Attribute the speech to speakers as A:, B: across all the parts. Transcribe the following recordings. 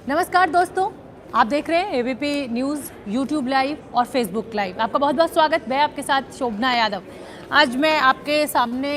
A: नमस्कार दोस्तों, आप देख रहे हैं एबीपी न्यूज़ यूट्यूब लाइव और फेसबुक लाइव। आपका बहुत बहुत स्वागत। मैं आपके साथ शोभना यादव। आज मैं आपके सामने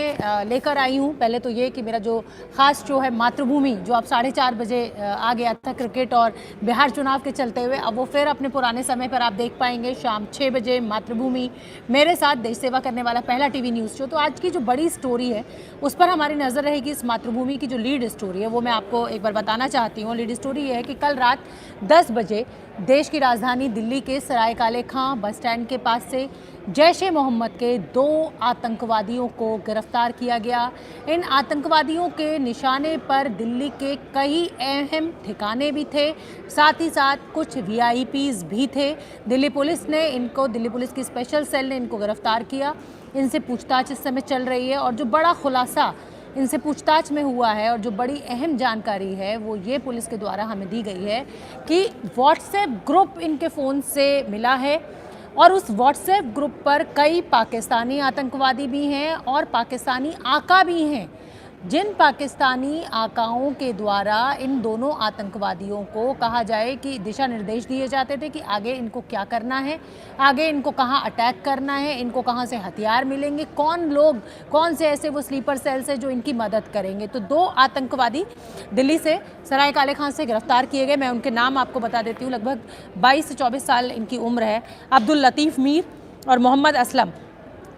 A: लेकर आई हूँ पहले तो ये कि मेरा जो ख़ास शो है मातृभूमि, जो अब 4:30 बजे आ गया था क्रिकेट और बिहार चुनाव के चलते हुए, अब वो फिर अपने पुराने समय पर आप देख पाएंगे शाम 6 बजे मातृभूमि मेरे साथ देश सेवा करने वाला पहला टीवी न्यूज़ शो। तो आज की जो बड़ी स्टोरी है उस पर हमारी नज़र रहेगी। इस मातृभूमि की जो लीड स्टोरी है वो मैं आपको एक बार बताना चाहती हूँ। लीड स्टोरी ये है कि कल रात 10 बजे देश की राजधानी दिल्ली के सराय काले खां बस स्टैंड के पास से जैश-ए-मोहम्मद के 2 आतंकवादियों को गिरफ्तार किया गया। इन आतंकवादियों के निशाने पर दिल्ली के कई अहम ठिकाने भी थे, साथ ही साथ कुछ वीआईपीज़ भी थे। दिल्ली पुलिस की स्पेशल सेल ने इनको गिरफ्तार किया। इनसे पूछताछ इस समय चल रही है और जो बड़ा खुलासा इनसे पूछताछ में हुआ है और जो बड़ी अहम जानकारी है वो ये पुलिस के द्वारा हमें दी गई है कि व्हाट्सएप ग्रुप इनके फ़ोन से मिला है और उस व्हाट्सएप ग्रुप पर कई पाकिस्तानी आतंकवादी भी हैं और पाकिस्तानी आका भी हैं। जिन पाकिस्तानी आकाओं के द्वारा इन दोनों आतंकवादियों को कहा जाए कि दिशा निर्देश दिए जाते थे कि आगे इनको क्या करना है, आगे इनको कहाँ अटैक करना है, इनको कहाँ से हथियार मिलेंगे, कौन से ऐसे वो स्लीपर सेल्स हैं जो इनकी मदद करेंगे। तो 2 आतंकवादी दिल्ली से सराय काले खां से गिरफ्तार किए गए। मैं उनके नाम आपको बता देती हूँ। लगभग 22 से 24 साल इनकी उम्र है। अब्दुल लतीफ़ मीर और मोहम्मद असलम,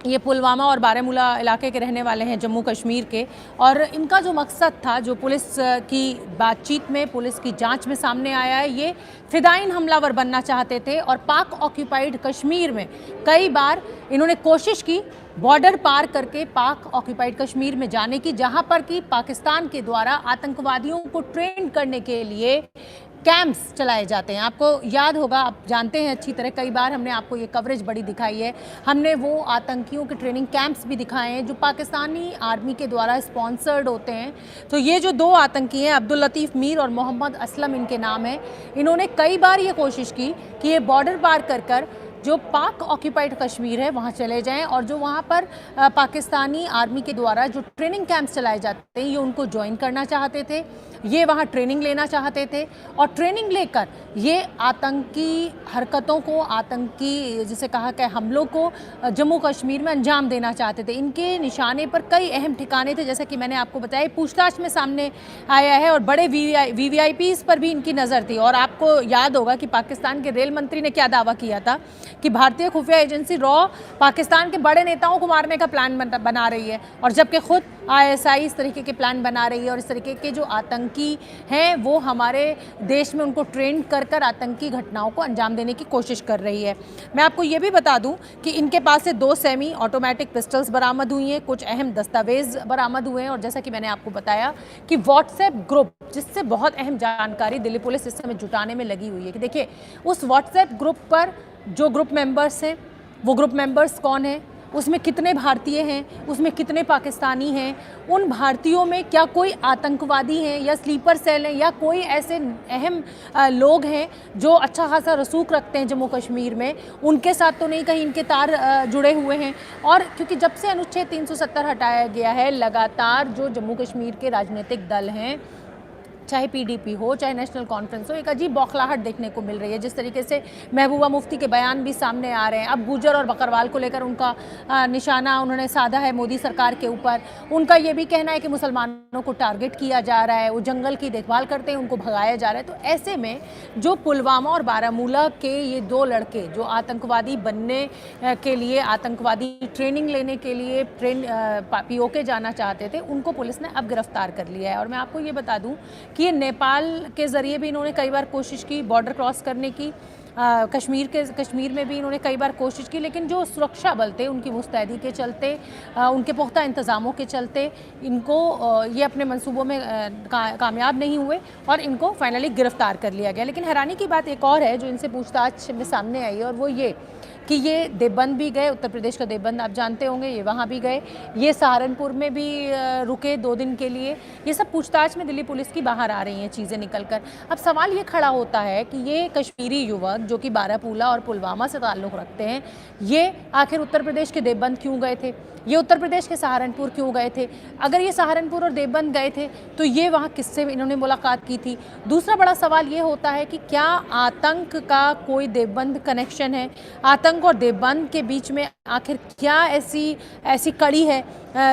A: ये पुलवामा और बारामूला इलाके के रहने वाले हैं, जम्मू कश्मीर के। और इनका जो मकसद था, जो पुलिस की बातचीत में, पुलिस की जांच में सामने आया है, ये फिदाइन हमलावर बनना चाहते थे और पाक ऑक्यूपाइड कश्मीर में कई बार इन्होंने कोशिश की बॉर्डर पार करके पाक ऑक्यूपाइड कश्मीर में जाने की, जहां पर कि पाकिस्तान के द्वारा आतंकवादियों को ट्रेन करने के लिए कैंप्स चलाए जाते हैं। आपको याद होगा, आप जानते हैं अच्छी तरह, कई बार हमने आपको ये कवरेज बड़ी दिखाई है। हमने वो आतंकियों के ट्रेनिंग कैंप्स भी दिखाए हैं जो पाकिस्तानी आर्मी के द्वारा स्पॉन्सर्ड होते हैं। तो ये जो 2 आतंकी हैं, अब्दुल लतीफ़ मीर और मोहम्मद असलम इनके नाम हैं, इन्होंने कई बार ये कोशिश की कि ये बॉर्डर पार कर जो पाक ऑक्यूपाइड कश्मीर है वहाँ चले जाएं और जो वहाँ पर पाकिस्तानी आर्मी के द्वारा जो ट्रेनिंग कैंप्स चलाए जाते हैं ये उनको ज्वाइन करना चाहते थे। ये वहाँ ट्रेनिंग लेना चाहते थे और ट्रेनिंग लेकर ये आतंकी हरकतों को, आतंकी जिसे कहा कि हमलों को जम्मू कश्मीर में अंजाम देना चाहते थे। इनके निशाने पर कई अहम ठिकाने थे, जैसा कि मैंने आपको बताया, पूछताछ में सामने आया है और बड़े वीवीआईपीज़ पर भी इनकी नज़र थी। और आपको याद होगा कि पाकिस्तान के रेल मंत्री ने क्या दावा किया था कि भारतीय खुफिया एजेंसी रॉ पाकिस्तान के बड़े नेताओं को मारने का प्लान बना रही है, और जबकि खुद आईएसआई इस तरीके के प्लान बना रही है और इस तरीके के जो आतंकी हैं वो हमारे देश में उनको ट्रेन कर आतंकी घटनाओं को अंजाम देने की कोशिश कर रही है। मैं आपको ये भी बता दूं कि इनके पास से 2 सेमी ऑटोमेटिक पिस्टल्स बरामद हुई हैं, कुछ अहम दस्तावेज बरामद हुए हैं और जैसा कि मैंने आपको बताया कि व्हाट्सएप ग्रुप, जिससे बहुत अहम जानकारी दिल्ली पुलिस इस समय जुटाने में लगी हुई है कि देखिए उस व्हाट्सएप ग्रुप पर जो ग्रुप मेंबर्स हैं वो ग्रुप मेंबर्स कौन हैं, उसमें कितने भारतीय हैं, उसमें कितने पाकिस्तानी हैं, उन भारतीयों में क्या कोई आतंकवादी हैं या स्लीपर सेल हैं या कोई ऐसे अहम लोग हैं जो अच्छा खासा रसूख रखते हैं जम्मू कश्मीर में, उनके साथ तो नहीं कहीं इनके तार जुड़े हुए हैं। और क्योंकि जब से अनुच्छेद 370 हटाया गया है, लगातार जो जम्मू कश्मीर के राजनीतिक दल हैं, चाहे पीडीपी हो चाहे नेशनल कॉन्फ्रेंस हो, एक अजीब बौखलाहट देखने को मिल रही है। जिस तरीके से महबूबा मुफ्ती के बयान भी सामने आ रहे हैं, अब गुजर और बकरवाल को लेकर उनका निशाना उन्होंने साधा है मोदी सरकार के ऊपर। उनका ये भी कहना है कि मुसलमानों को टारगेट किया जा रहा है, वो जंगल की देखभाल करते हैं, उनको भगाया जा रहा है। तो ऐसे में जो पुलवामा और बारामूला के ये 2 लड़के जो आतंकवादी बनने के लिए, आतंकवादी ट्रेनिंग लेने के लिए पीओके जाना चाहते थे, उनको पुलिस ने अब गिरफ्तार कर लिया है। और मैं आपको ये बता दूं कि ये नेपाल के ज़रिए भी इन्होंने कई बार कोशिश की बॉर्डर क्रॉस करने की, कश्मीर में भी इन्होंने कई बार कोशिश की, लेकिन जो सुरक्षा बल थे उनकी मुस्तैदी के चलते, उनके पुख्ता इंतज़ामों के चलते इनको ये अपने मंसूबों में कामयाब नहीं हुए और इनको फाइनली गिरफ्तार कर लिया गया। लेकिन हैरानी की बात एक और है जो इनसे पूछताछ में सामने आई है, और वो ये कि ये देवबंद भी गए, उत्तर प्रदेश का देवबंद आप जानते होंगे, ये वहाँ भी गए, ये सहारनपुर में भी रुके 2 दिन के लिए। ये सब पूछताछ में दिल्ली पुलिस की बाहर आ रही हैं चीज़ें निकल कर। अब सवाल ये खड़ा होता है कि ये कश्मीरी युवक जो कि बारामूला और पुलवामा से ताल्लुक़ रखते हैं, ये आखिर उत्तर प्रदेश के देवबंद क्यों गए थे? ये उत्तर प्रदेश के सहारनपुर क्यों गए थे? अगर ये सहारनपुर और देवबंद गए थे तो ये वहाँ किससे इन्होंने मुलाकात की थी? दूसरा बड़ा सवाल ये होता है कि क्या आतंक का कोई देवबंद कनेक्शन है? आतंक और देवबंद के बीच में आखिर क्या ऐसी कड़ी है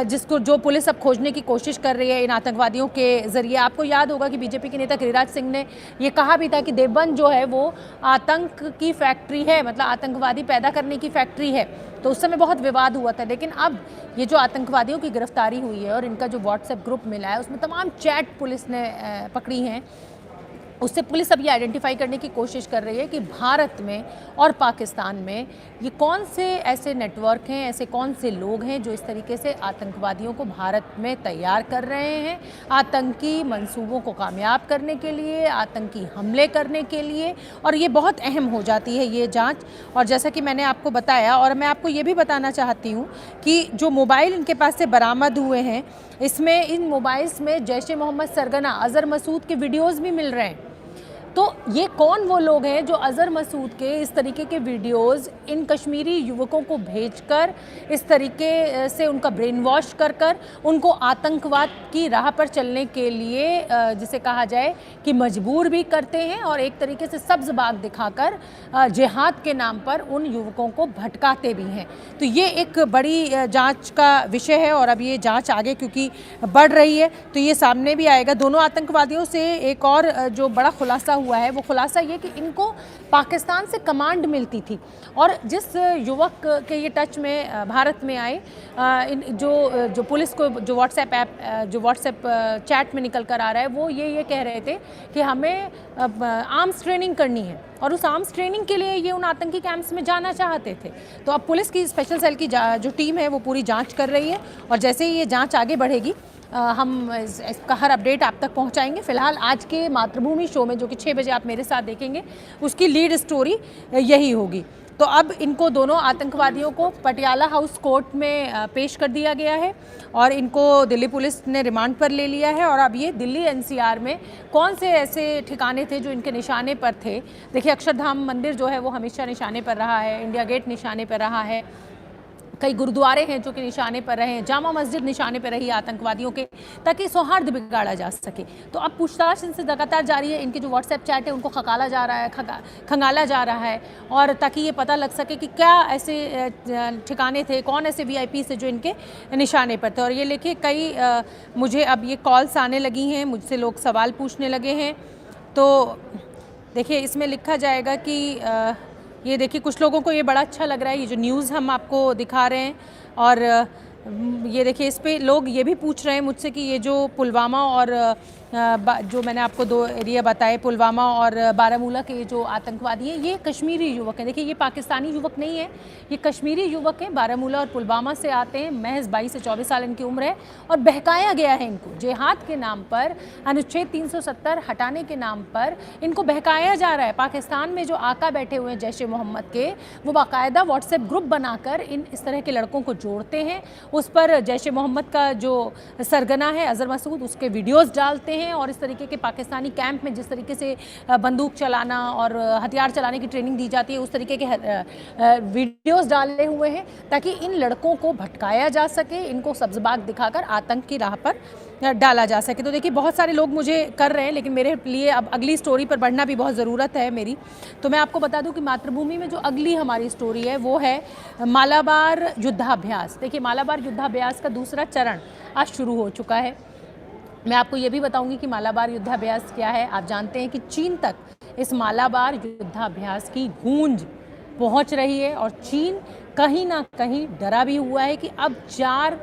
A: जिसको जो पुलिस अब खोजने की कोशिश कर रही है इन आतंकवादियों के ज़रिए? आपको याद होगा कि बीजेपी के नेता गिरिराज सिंह ने ये कहा भी था कि देवबंद जो है वो आतंक की फैक्ट्री है, मतलब आतंकवादी पैदा करने की फैक्ट्री है। तो उस समय बहुत विवाद हुआ था, लेकिन अब ये जो आतंकवादियों की गिरफ्तारी हुई है और इनका जो व्हाट्सएप ग्रुप मिला है उसमें तमाम चैट पुलिस ने पकड़ी हैं। उससे पुलिस अब ये आइडेंटिफाई करने की कोशिश कर रही है कि भारत में और पाकिस्तान में ये कौन से ऐसे नेटवर्क हैं, ऐसे कौन से लोग हैं जो इस तरीके से आतंकवादियों को भारत में तैयार कर रहे हैं, आतंकी मंसूबों को कामयाब करने के लिए, आतंकी हमले करने के लिए। और ये बहुत अहम हो जाती है ये जांच। और जैसा कि मैंने आपको बताया, और मैं आपको ये भी बताना चाहती हूँ कि जो मोबाइल इनके पास से बरामद हुए हैं, इसमें इन मोबाइल्स में जैश ए मोहम्मद सरगना अज़हर मसूद के वीडियोज़ भी मिल रहे हैं। तो ये कौन वो लोग हैं जो अज़हर मसूद के इस तरीके के वीडियोस इन कश्मीरी युवकों को भेजकर इस तरीके से उनका ब्रेन वॉश कर उनको आतंकवाद की राह पर चलने के लिए जिसे कहा जाए कि मजबूर भी करते हैं और एक तरीके से सब्ज़ बाग दिखाकर जिहाद के नाम पर उन युवकों को भटकाते भी हैं। तो ये एक बड़ी जांच का विषय है और अब ये जांच आगे क्योंकि बढ़ रही है तो ये सामने भी आएगा। दोनों आतंकवादियों से एक और जो बड़ा खुलासा हुआ है वो खुलासा ये कि इनको पाकिस्तान से कमांड मिलती थी और जिस युवक के ये टच में भारत में आए, जो पुलिस को जो व्हाट्सएप चैट में निकल कर आ रहा है वो ये कह रहे थे कि हमें आर्म्स ट्रेनिंग करनी है और उस आर्म्स ट्रेनिंग के लिए ये उन आतंकी कैंप्स में जाना चाहते थे। तो अब पुलिस की स्पेशल सेल की जो टीम है वो पूरी जांच कर रही है और जैसे ही ये जांच आगे बढ़ेगी हम इसका हर अपडेट आप तक पहुंचाएंगे। फिलहाल आज के मातृभूमि शो में जो कि 6 बजे आप मेरे साथ देखेंगे उसकी लीड स्टोरी यही होगी। तो अब इनको दोनों आतंकवादियों को पटियाला हाउस कोर्ट में पेश कर दिया गया है और इनको दिल्ली पुलिस ने रिमांड पर ले लिया है और अब ये दिल्ली एनसीआर में कौन से ऐसे ठिकाने थे जो इनके निशाने पर थे। देखिए अक्षरधाम मंदिर जो है वो हमेशा निशाने पर रहा है, इंडिया गेट निशाने पर रहा है, कई गुरुद्वारे हैं जो कि निशाने पर रहे हैं, जामा मस्जिद निशाने पर रही आतंकवादियों के ताकि सौहार्द बिगाड़ा जा सके। तो अब पूछताछ इनसे लगातार जारी है, इनके जो व्हाट्सएप चैट है उनको खंगाला जा रहा है और ताकि ये पता लग सके कि क्या ऐसे ठिकाने थे, कौन ऐसे वीआईपी से जो इनके निशाने पर थे। और ये लेके कई मुझे अब ये कॉल्स आने लगी हैं, मुझसे लोग सवाल पूछने लगे हैं। तो देखिए इसमें लिखा जाएगा कि ये देखिए कुछ लोगों को ये बड़ा अच्छा लग रहा है ये जो न्यूज़ हम आपको दिखा रहे हैं और ये देखिए इस पे लोग ये भी पूछ रहे हैं मुझसे कि ये जो पुलवामा और जो मैंने आपको 2 एरिया बताए पुलवामा और बारामूला के जो आतंकवादी हैं ये कश्मीरी युवक हैं। देखिए ये पाकिस्तानी युवक नहीं है, ये कश्मीरी युवक हैं, बारामूला और पुलवामा से आते हैं, महज 22 से 24 साल इनकी उम्र है और बहकाया गया है इनको जिहाद के नाम पर, अनुच्छेद 370 हटाने के नाम पर इनको बहकाया जा रहा है। पाकिस्तान में जो आका बैठे हुए हैं जैश ए मोहम्मद के वो बाकायदा व्हाट्सएप ग्रुप बनाकर इस तरह के लड़कों को जोड़ते हैं, उस पर जैश ए मोहम्मद का जो सरगना है अज़हर मसूद उसके वीडियोज़ डालते हैं और इस तरीके के पाकिस्तानी कैंप में जिस तरीके से बंदूक चलाना और हथियार चलाने की ट्रेनिंग दी जाती है उस तरीके के वीडियोस डाले हुए हैं ताकि इन लड़कों को भटकाया जा सके, इनको सब्ज़बाग दिखाकर आतंक की राह पर डाला जा सके। तो देखिए बहुत सारे लोग मुझे कर रहे हैं लेकिन मेरे लिए अब अगली स्टोरी पर बढ़ना भी बहुत ज़रूरत है मेरी। तो मैं आपको बता दूं कि मातृभूमि में जो अगली हमारी स्टोरी है वो है मालाबार युद्धाभ्यास। देखिए मालाबार युद्धाभ्यास का दूसरा चरण आज शुरू हो चुका है। मैं आपको ये भी बताऊंगी कि मालाबार युद्धाभ्यास क्या है। आप जानते हैं कि चीन तक इस मालाबार युद्धाभ्यास की गूंज पहुंच रही है और चीन कहीं ना कहीं डरा भी हुआ है कि अब 4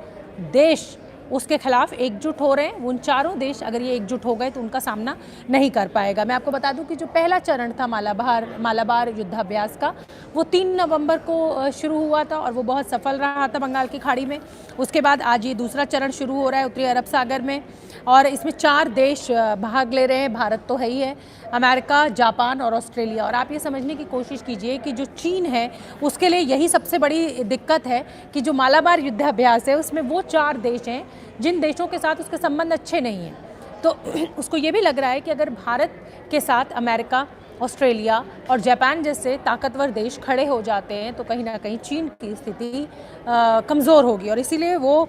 A: देश उसके खिलाफ एकजुट हो रहे हैं। उन चारों देश अगर ये एकजुट हो गए तो उनका सामना नहीं कर पाएगा। मैं आपको बता दूं कि जो पहला चरण था मालाबार युद्धाभ्यास का, वो 3 नवंबर को शुरू हुआ था और वो बहुत सफल रहा था बंगाल की खाड़ी में। उसके बाद आज ये दूसरा चरण शुरू हो रहा है उत्तरी अरब सागर में, और इसमें 4 देश भाग ले रहे हैं। भारत तो है ही है, अमेरिका, जापान और ऑस्ट्रेलिया। और आप ये समझने की कोशिश कीजिए कि जो चीन है उसके लिए यही सबसे बड़ी दिक्कत है कि जो मालाबार युद्धाभ्यास है उसमें वो 4 देश हैं जिन देशों के साथ उसके संबंध अच्छे नहीं हैं। तो उसको ये भी लग रहा है कि अगर भारत के साथ अमेरिका, ऑस्ट्रेलिया और जापान जैसे ताकतवर देश खड़े हो जाते हैं तो कहीं ना कहीं चीन की स्थिति कमज़ोर होगी, और इसीलिए वो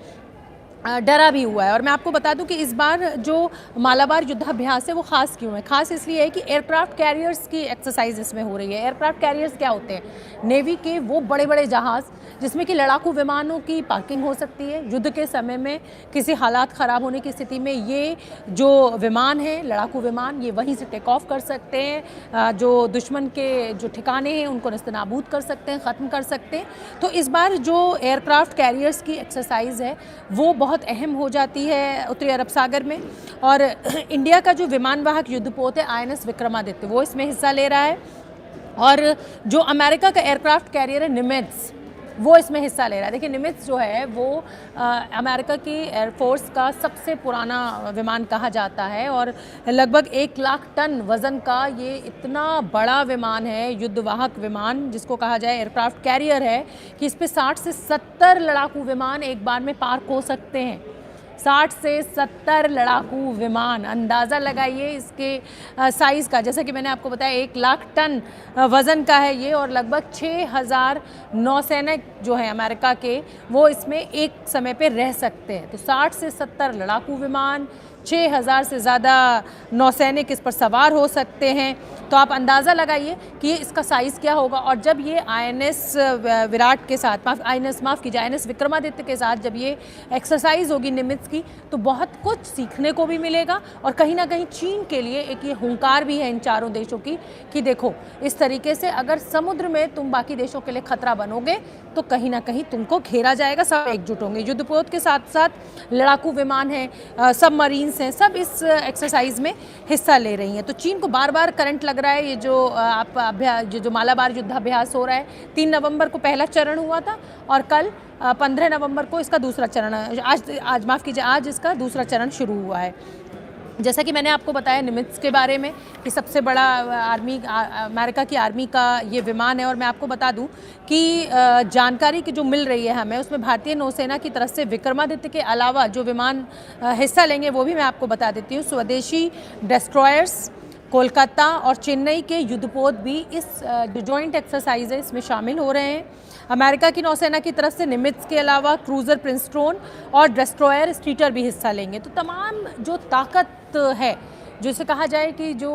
A: डरा भी हुआ है। और मैं आपको बता दूं कि इस बार जो मालाबार युद्धाभ्यास है वो ख़ास क्यों है। ख़ास इसलिए है कि एयरक्राफ्ट कैरियर्स की एक्सरसाइज इसमें हो रही है। एयरक्राफ्ट कैरियर्स क्या होते हैं? नेवी के वो बड़े बड़े जहाज़ जिसमें कि लड़ाकू विमानों की पार्किंग हो सकती है। युद्ध के समय में किसी हालात ख़राब होने की स्थिति में ये जो विमान हैं, लड़ाकू विमान, ये वहीं से टेक ऑफ कर सकते हैं, जो दुश्मन के जो ठिकाने हैं उनको नस्तनाबूद कर सकते हैं, ख़त्म कर सकते हैं। तो इस बार जो एयरक्राफ्ट कैरियर्स की एक्सरसाइज है वो बहुत अहम हो जाती है उत्तरी अरब सागर में। और इंडिया का जो विमानवाहक युद्धपोत है INS विक्रमादित्य, वो इसमें हिस्सा ले रहा है। और जो अमेरिका का एयरक्राफ्ट कैरियर है निमित्ज, वो इसमें हिस्सा ले रहा है। देखिए निमित्ज जो है वो अमेरिका की एयरफोर्स का सबसे पुराना विमान कहा जाता है, और लगभग 1 लाख टन वज़न का ये इतना बड़ा विमान है, युद्धवाहक विमान जिसको कहा जाए एयरक्राफ्ट कैरियर है, कि इस पे 60 से 70 लड़ाकू विमान एक बार में पार्क हो सकते हैं। 60 से 70 लड़ाकू विमान, अंदाज़ा लगाइए इसके साइज़ का। जैसा कि मैंने आपको बताया 1 लाख टन वज़न का है ये, और लगभग 6000 नौसैनिक जो हैं अमेरिका के वो इसमें एक समय पे रह सकते हैं। तो 60 से 70 लड़ाकू विमान, 6000 से ज़्यादा नौसैनिक इस पर सवार हो सकते हैं। तो आप अंदाज़ा लगाइए कि ये इसका साइज़ क्या होगा। और जब ये INS विराट के साथ INS विक्रमादित्य के साथ जब ये एक्सरसाइज होगी निमित्ज की, तो बहुत कुछ सीखने को भी मिलेगा। और कहीं ना कहीं चीन के लिए एक ये हुंकार भी है इन चारों देशों की कि देखो इस तरीके से अगर समुद्र में तुम बाकी देशों के लिए खतरा बनोगे तो कहीं ना कहीं तुमको घेरा जाएगा। सब एकजुट होंगे। युद्धपोत के साथ साथ लड़ाकू विमान हैं, सबमरीन्स हैं, सब इस एक्सरसाइज में हिस्सा ले रही हैं। तो चीन को बार बार करंट लग रहा है। ये जो जो मालाबार युद्धाभ्यास हो रहा है, 3 नवंबर को पहला चरण हुआ था और कल 15 नवंबर को इसका दूसरा चरण, आज माफ़ कीजिए, आज इसका दूसरा चरण शुरू हुआ है। जैसा कि मैंने आपको बताया निमित्ज के बारे में कि सबसे बड़ा अमेरिका की आर्मी का ये विमान है। और मैं आपको बता दूं कि जानकारी की जो मिल रही है हमें, उसमें भारतीय नौसेना की तरफ से विक्रमादित्य के अलावा जो विमान हिस्सा लेंगे वो भी मैं आपको बता देती हूँ। स्वदेशी डिस्ट्रॉयर्स, कोलकाता और चेन्नई के युद्धपोत भी इस जॉइंट एक्सरसाइज है इसमें शामिल हो रहे हैं। अमेरिका की नौसेना की तरफ से निमित्ज के अलावा क्रूज़र प्रिंसटन और डिस्ट्रॉयर स्ट्रीटर भी हिस्सा लेंगे। तो तमाम जो ताकत है, जिसे कहा जाए कि जो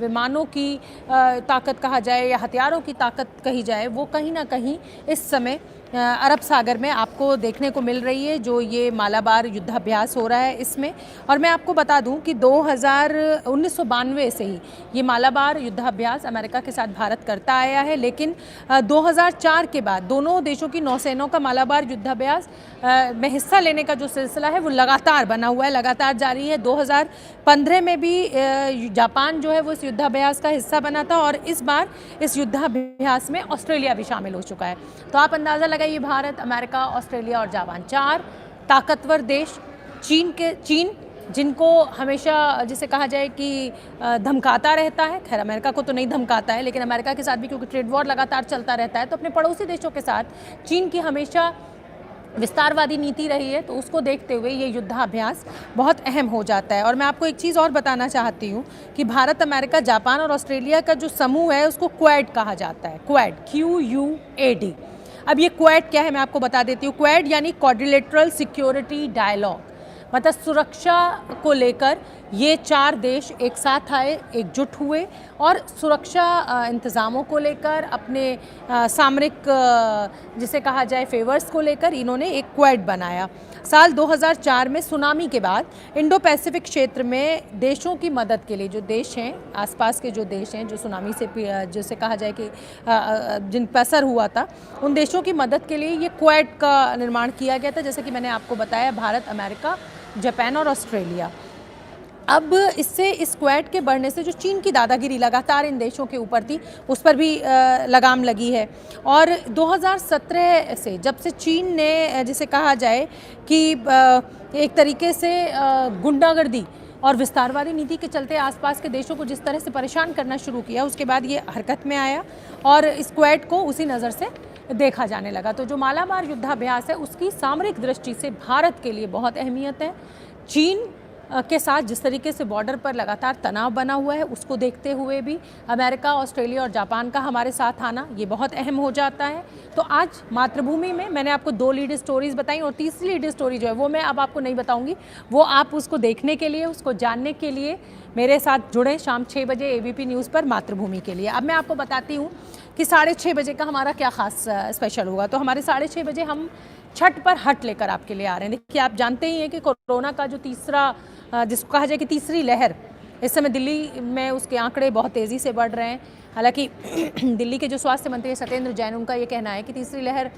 A: विमानों की ताकत कहा जाए या हथियारों की ताकत कही जाए, वो कहीं ना कहीं इस समय अरब सागर में आपको देखने को मिल रही है, जो ये मालाबार युद्धाभ्यास हो रहा है इसमें। और मैं आपको बता दूं कि 1992 से ही ये मालाबार युद्धाभ्यास अमेरिका के साथ भारत करता आया है, लेकिन 2004 के बाद दोनों देशों की नौसेनाओं का मालाबार युद्धाभ्यास में हिस्सा लेने का जो सिलसिला है वो लगातार बना हुआ है, लगातार जारी है। 2015 में भी जापान जो है वो इस युद्धाभ्यास का हिस्सा बना था, और इस बार इस युद्धाभ्यास में ऑस्ट्रेलिया भी शामिल हो चुका है। तो आप अंदाज़ा लगाइए, भारत, अमेरिका, ऑस्ट्रेलिया और जापान, 4 ताकतवर देश। चीन जिनको हमेशा जिसे कहा जाए कि धमकाता रहता है, खैर अमेरिका को तो नहीं धमकाता है, लेकिन अमेरिका के साथ भी क्योंकि ट्रेड वॉर लगातार चलता रहता है, तो अपने पड़ोसी देशों के साथ चीन की हमेशा विस्तारवादी नीति रही है, तो उसको देखते हुए ये युद्धाभ्यास बहुत अहम हो जाता है। और मैं आपको एक चीज़ और बताना चाहती हूँ कि भारत, अमेरिका, जापान और ऑस्ट्रेलिया का जो समूह है उसको क्वाड कहा जाता है। Quad, QUAD। अब ये क्वाड क्या है मैं आपको बता देती हूँ। क्वाड यानी क्वाड्रिलेटरल सिक्योरिटी डायलॉग, मतलब सुरक्षा को लेकर ये 4 देश एक साथ आए, एकजुट हुए और सुरक्षा इंतज़ामों को लेकर अपने सामरिक जिसे कहा जाए फेवर्स को लेकर इन्होंने एक क्वाड बनाया। साल 2004 में सुनामी के बाद इंडो पैसिफिक क्षेत्र में देशों की मदद के लिए, जो देश हैं आसपास के जो देश हैं जो सुनामी से जिसे कहा जाए कि जिन पर असर हुआ था, उन देशों की मदद के लिए ये क्वाड का निर्माण किया गया था। जैसे कि मैंने आपको बताया, भारत, अमेरिका, जापान और ऑस्ट्रेलिया। अब इससे इस क्वाड के बढ़ने से जो चीन की दादागिरी लगातार इन देशों के ऊपर थी, उस पर भी लगाम लगी है। और 2017 से जब से चीन ने जिसे कहा जाए कि एक तरीके से गुंडागर्दी और विस्तारवादी नीति के चलते आसपास के देशों को जिस तरह से परेशान करना शुरू किया, उसके बाद ये हरकत में आया और इस क्वाड को उसी नज़र से देखा जाने लगा। तो जो मालाबार युद्धाभ्यास है, उसकी सामरिक दृष्टि से भारत के लिए बहुत अहमियत है। चीन के साथ जिस तरीके से बॉर्डर पर लगातार तनाव बना हुआ है, उसको देखते हुए भी अमेरिका, ऑस्ट्रेलिया और जापान का हमारे साथ आना ये बहुत अहम हो जाता है। तो आज मातृभूमि में मैंने आपको 2 लीड स्टोरीज़ बताई और तीसरी लीड स्टोरी जो है वो मैं अब आपको नहीं बताऊंगी, वो आप उसको देखने के लिए, उसको जानने के लिए मेरे साथ जुड़े शाम 6 बजे ABP न्यूज़ पर मातृभूमि के लिए। अब मैं आपको बताती हूँ कि 6:30 बजे का हमारा क्या ख़ास स्पेशल होगा। तो हमारे 6:30 बजे हम छठ पर हट लेकर आपके लिए आ रहे हैं। देखिए, आप जानते ही हैं कि कोरोना का जो तीसरा जिसको कहा जाए कि तीसरी लहर, इस समय दिल्ली में उसके आंकड़े बहुत तेज़ी से बढ़ रहे हैं। हालांकि दिल्ली के जो स्वास्थ्य मंत्री सत्येंद्र जैन, उनका ये कहना है कि तीसरी लहर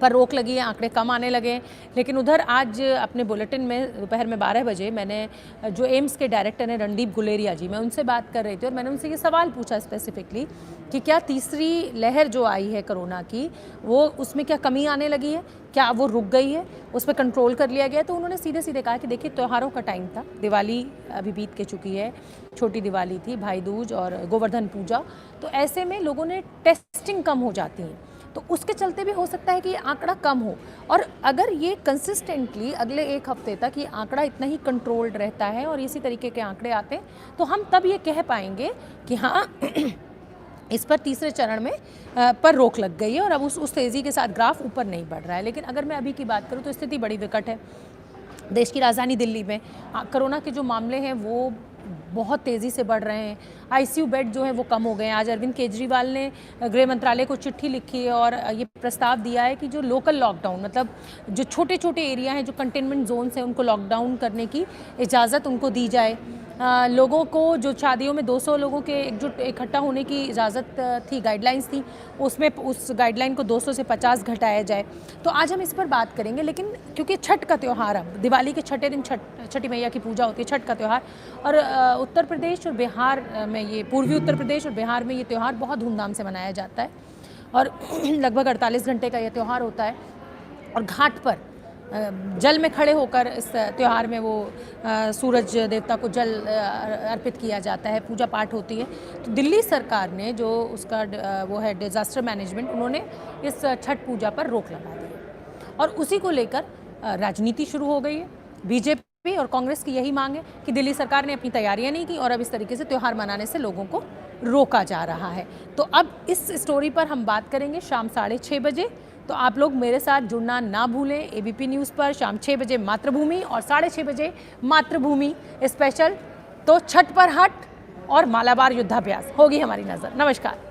A: पर रोक लगी है, आंकड़े कम आने लगे हैं। लेकिन उधर आज अपने बुलेटिन में दोपहर में 12 बजे मैंने जो एम्स के डायरेक्टर हैं रणदीप गुलेरिया जी, मैं उनसे बात कर रही थी और मैंने उनसे ये सवाल पूछा स्पेसिफिकली कि क्या तीसरी लहर जो आई है कोरोना की, वो उसमें क्या कमी आने लगी है, क्या वो रुक गई है, उस पर कंट्रोल कर लिया गया। तो उन्होंने सीधे सीधे कहा कि देखिए, त्योहारों का टाइम था, दिवाली अभी बीत के चुकी है, छोटी दिवाली थी, भाई दूज और गोवर्धन पूजा, तो ऐसे में लोगों ने टेस्टिंग कम हो जाती है, तो उसके चलते भी हो सकता है कि ये आंकड़ा कम हो। और अगर ये कंसिस्टेंटली अगले 1 हफ्ते तक ये आंकड़ा इतना ही कंट्रोल्ड रहता है और इसी तरीके के आंकड़े आते हैं, तो हम तब ये कह पाएंगे कि हाँ इस पर तीसरे चरण में पर रोक लग गई है और अब उस तेज़ी के साथ ग्राफ ऊपर नहीं बढ़ रहा है। लेकिन अगर मैं अभी की बात करूँ तो स्थिति बड़ी विकट है। देश की राजधानी दिल्ली में कोरोना के जो मामले हैं वो बहुत तेज़ी से बढ़ रहे हैं। ICU बेड जो है वो कम हो गए हैं। आज अरविंद केजरीवाल ने गृह मंत्रालय को चिट्ठी लिखी है और ये प्रस्ताव दिया है कि जो लोकल लॉकडाउन, मतलब जो छोटे छोटे एरिया हैं, जो कंटेनमेंट जोन्स हैं, उनको लॉकडाउन करने की इजाज़त उनको दी जाए। लोगों को जो शादियों में 200 लोगों के इकट्ठा होने की इजाज़त थी, गाइडलाइंस थी, उसमें उस गाइडलाइन को 200 से 50 घटाया जाए। तो आज हम इस पर बात करेंगे। लेकिन क्योंकि छठ का त्यौहार, अब दिवाली के छठे दिन छठी मैया की पूजा होती है, छठ का त्यौहार, और उत्तर प्रदेश और बिहार में, ये पूर्वी उत्तर प्रदेश और बिहार में ये त्यौहार बहुत धूमधाम से मनाया जाता है और लगभग 48 घंटे का ये त्यौहार होता है। और घाट पर जल में खड़े होकर इस त्यौहार में वो सूरज देवता को जल अर्पित किया जाता है, पूजा पाठ होती है। तो दिल्ली सरकार ने जो उसका वो है डिज़ास्टर मैनेजमेंट, उन्होंने इस छठ पूजा पर रोक लगा दी है और उसी को लेकर राजनीति शुरू हो गई है। बीजेपी और कांग्रेस की यही मांग है कि दिल्ली सरकार ने अपनी तैयारियां नहीं की और अब इस तरीके से त्यौहार मनाने से लोगों को रोका जा रहा है। तो अब इस स्टोरी पर हम बात करेंगे शाम 6:30 बजे। तो आप लोग मेरे साथ जुड़ना ना भूलें ABP न्यूज़ पर शाम 6 बजे मातृभूमि और 6:30 बजे मातृभूमि स्पेशल। तो छठ पर हट और मालाबार युद्धाभ्यास होगी हमारी नज़र। नमस्कार।